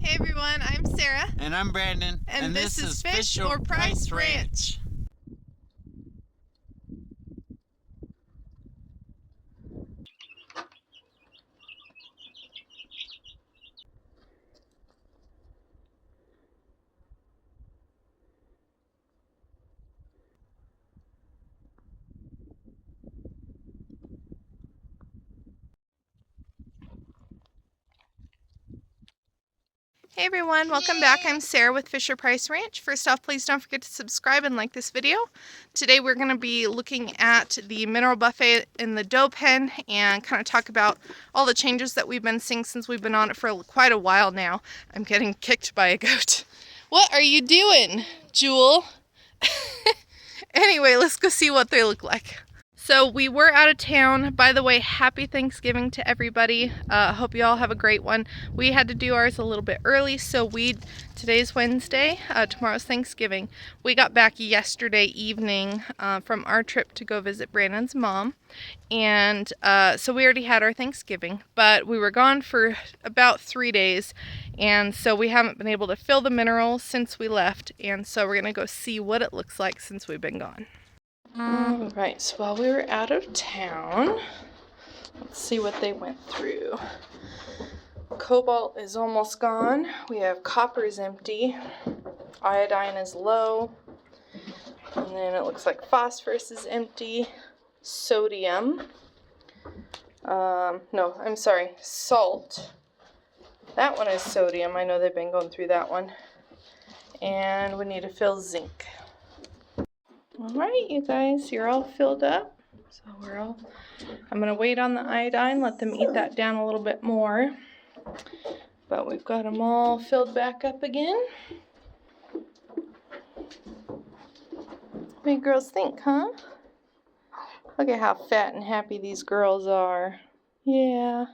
Hey everyone, I'm Sarah. And I'm Brandon. And this is Fish or Price Ranch. Hey everyone, welcome back. I'm Sarah with Fish or Price Ranch. First off, please don't forget to subscribe and like this video. Today we're going to be looking at the mineral buffet in the doe pen and kind of talk about all the changes that we've been seeing since we've been on it for quite a while now. I'm getting kicked by a goat. What are you doing, Jewel? Anyway, let's go see what they look like. So we were out of town. By the way, happy Thanksgiving to everybody. Hope you all have a great one. We had to do ours a little bit early, so today's Wednesday, tomorrow's Thanksgiving. We got back yesterday evening from our trip to go visit Brandon's mom. And so we already had our Thanksgiving, but we were gone for about 3 days. And so we haven't been able to fill the minerals since we left. And so we're gonna go see what it looks like since we've been gone. Alright, so while we were out of town, let's see what they went through. Cobalt is almost gone. We have copper is empty. Iodine is low. And then it looks like phosphorus is empty. Sodium. No, I'm sorry, salt. That one is sodium. I know they've been going through that one. And we need to fill zinc. Alright, you guys, you're all filled up. So I'm going to wait on the iodine, let them eat that down a little bit more. But we've got them all filled back up again. What do you girls think, huh? Look at how fat and happy these girls are. Yeah,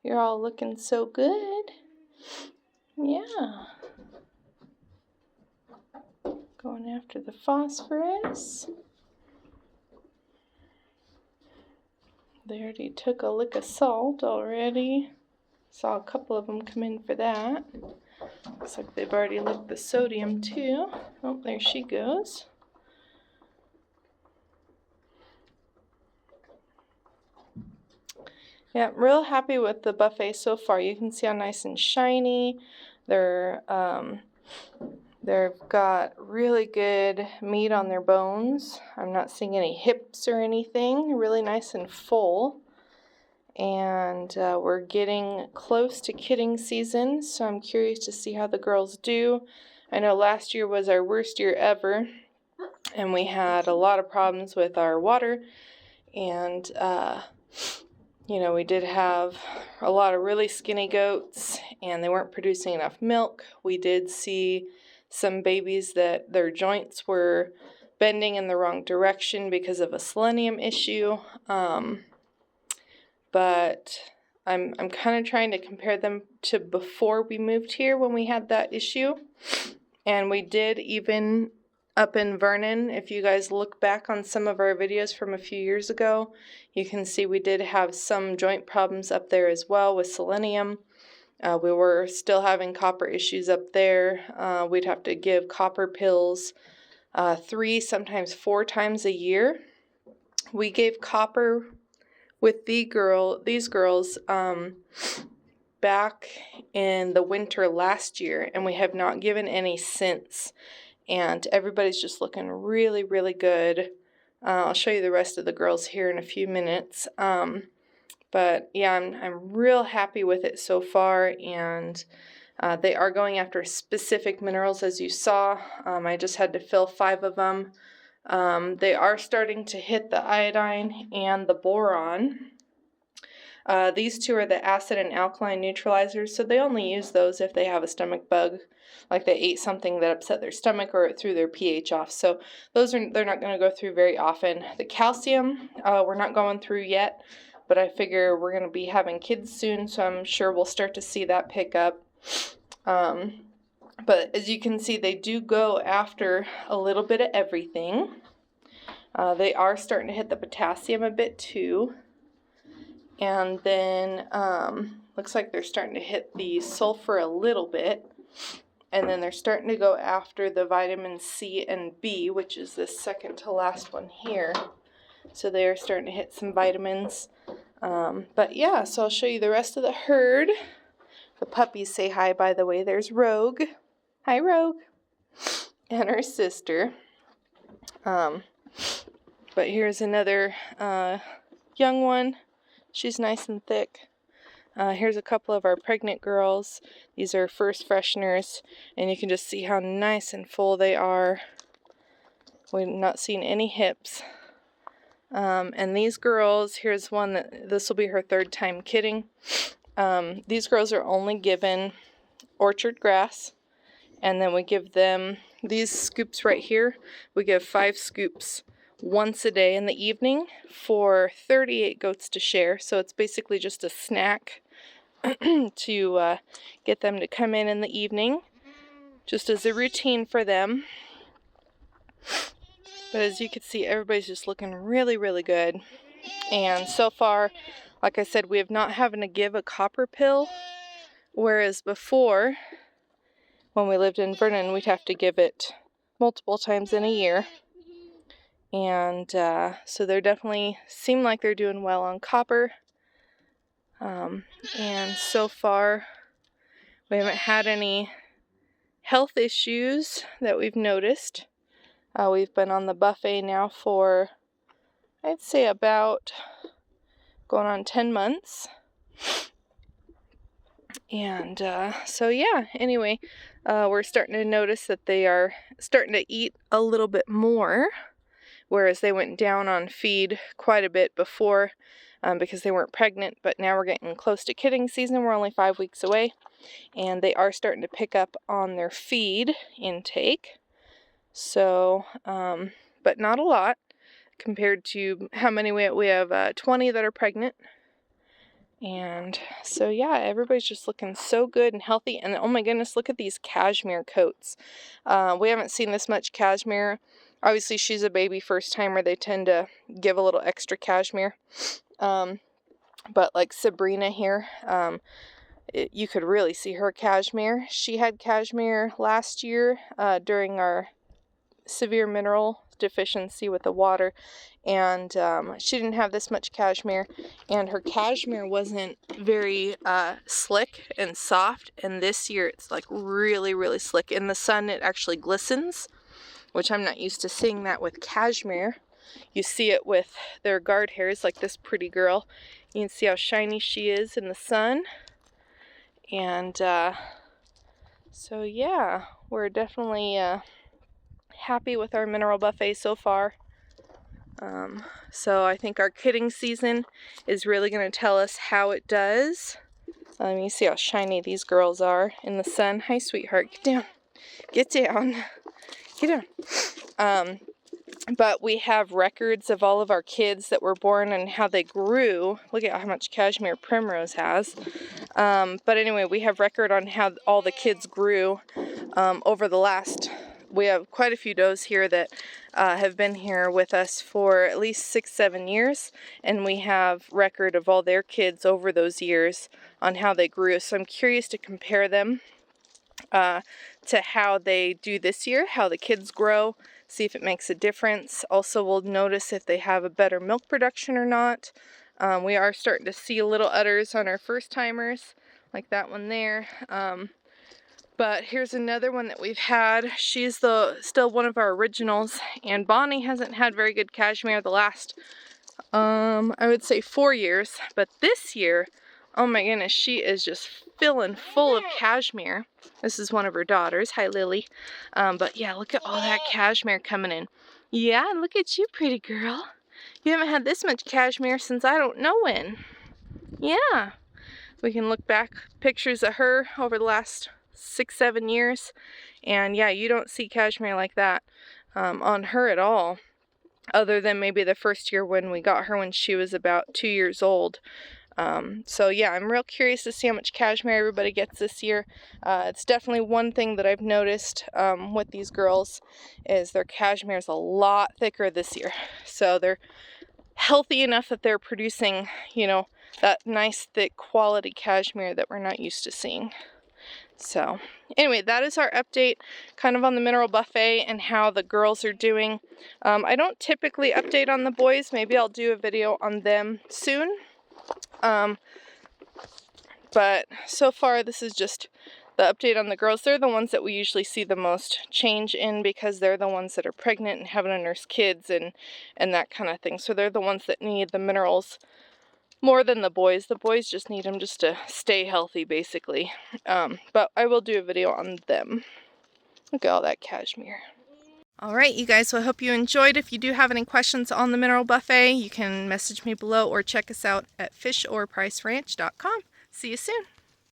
you're all looking so good. Yeah. Going after the phosphorus. They already took a lick of salt already. Saw a couple of them come in for that. Looks like they've already licked the sodium too. Oh, there she goes. Yeah, I'm real happy with the buffet so far. You can see how nice and shiny. They've got really good meat on their bones. I'm not seeing any hips or anything. Really nice and full. And we're getting close to kidding season, so I'm curious to see how the girls do. I know last year was our worst year ever, and we had a lot of problems with our water. And, you know, we did have a lot of really skinny goats, and they weren't producing enough milk. We did see some babies that their joints were bending in the wrong direction because of a selenium issue. But I'm kind of trying to compare them to before we moved here when we had that issue. And we did even up in Vernon, if you guys look back on some of our videos from a few years ago, you can see we did have some joint problems up there as well with selenium. We were still having copper issues up there. We'd have to give copper pills 3, sometimes 4 times a year. We gave copper with these girls back in the winter last year, and we have not given any since. And everybody's just looking really, really good. I'll show you the rest of the girls here in a few minutes. But yeah, I'm real happy with it so far, and they are going after specific minerals, as you saw. I just had to fill 5 of them. They are starting to hit the iodine and the boron. These 2 are the acid and alkaline neutralizers, so they only use those if they have a stomach bug, like they ate something that upset their stomach or it threw their pH off. So they're not going to go through very often. The calcium, we're not going through yet, but I figure we're going to be having kids soon, so I'm sure we'll start to see that pick up. But as you can see, they do go after a little bit of everything. They are starting to hit the potassium a bit too. And then looks like they're starting to hit the sulfur a little bit. And then they're starting to go after the vitamin C and B, which is the second to last one here. So they are starting to hit some vitamins. But yeah, so I'll show you the rest of the herd. The puppies say hi, by the way. There's Rogue. Hi, Rogue. And her sister. But here's another young one. She's nice and thick. Here's a couple of our pregnant girls. These are first fresheners, and you can just see how nice and full they are. We've not seen any hips. And these girls, here's one that this will be her third time kidding. These girls are only given orchard grass, and then we give them these scoops right here. We give 5 scoops once a day in the evening for 38 goats to share. So it's basically just a snack to get them to come in the evening, just as a routine for them. But as you can see, everybody's just looking really, really good. And so far, like I said, we have not having to give a copper pill, whereas before, when we lived in Vernon, we'd have to give it multiple times in a year. And so they definitely seem like they're doing well on copper. And so far, we haven't had any health issues that we've noticed. We've been on the buffet now for, I'd say, about going on 10 months. And so yeah, anyway, we're starting to notice that they are starting to eat a little bit more, whereas they went down on feed quite a bit before because they weren't pregnant. But now we're getting close to kidding season. We're only 5 weeks away, and they are starting to pick up on their feed intake. So, but not a lot compared to how many we have 20 that are pregnant. And so yeah, everybody's just looking so good and healthy. And oh my goodness, look at these cashmere coats. We haven't seen this much cashmere. Obviously, she's a baby first timer. They tend to give a little extra cashmere. But like Sabrina here, you could really see her cashmere. She had cashmere last year during our severe mineral deficiency with the water, and she didn't have this much cashmere, and her cashmere wasn't very slick and soft, and this year it's like really, really slick. In the sun it actually glistens, which I'm not used to seeing that with cashmere. You see it with their guard hairs, like this pretty girl. You can see how shiny she is in the sun. And so yeah, we're definitely happy with our mineral buffet so far. So I think our kidding season is really going to tell us how it does. You see how shiny these girls are in the sun. Hi, sweetheart. Get down. Get down. Get down. But we have records of all of our kids that were born and how they grew. Look at how much cashmere Primrose has. But anyway, we have record on how all the kids grew over the last... We have quite a few does here that have been here with us for at least 6-7 years, and we have record of all their kids over those years on how they grew. So I'm curious to compare them to how they do this year, how the kids grow, see if it makes a difference. Also, we'll notice if they have a better milk production or not. We are starting to see little udders on our first timers, like that one there. But here's another one that we've had. She's still one of our originals, and Bonnie hasn't had very good cashmere the last, I would say 4 years. But this year, oh my goodness, she is just filling full of cashmere. This is one of her daughters. Hi, Lily. But yeah, look at all that cashmere coming in. Yeah, look at you, pretty girl. You haven't had this much cashmere since I don't know when. Yeah. We can look back pictures of her over the last 6-7 years, and yeah, you don't see cashmere like that on her at all, other than maybe the first year when we got her when she was about 2 years old. So yeah, I'm real curious to see how much cashmere everybody gets this year. It's definitely one thing that I've noticed with these girls is their cashmere is a lot thicker this year. So they're healthy enough that they're producing, you know, that nice thick quality cashmere that we're not used to seeing. So anyway, that is our update kind of on the mineral buffet and how the girls are doing. I don't typically update on the boys. Maybe I'll do a video on them soon. But so far this is just the update on the girls. They're the ones that we usually see the most change in because they're the ones that are pregnant and having to nurse kids and that kind of thing. So they're the ones that need the minerals more than the boys. The boys just need them just to stay healthy, basically. But I will do a video on them. Look at all that cashmere. All right, you guys, so I hope you enjoyed. If you do have any questions on the mineral buffet, you can message me below or check us out at fishorpriceranch.com. See you soon.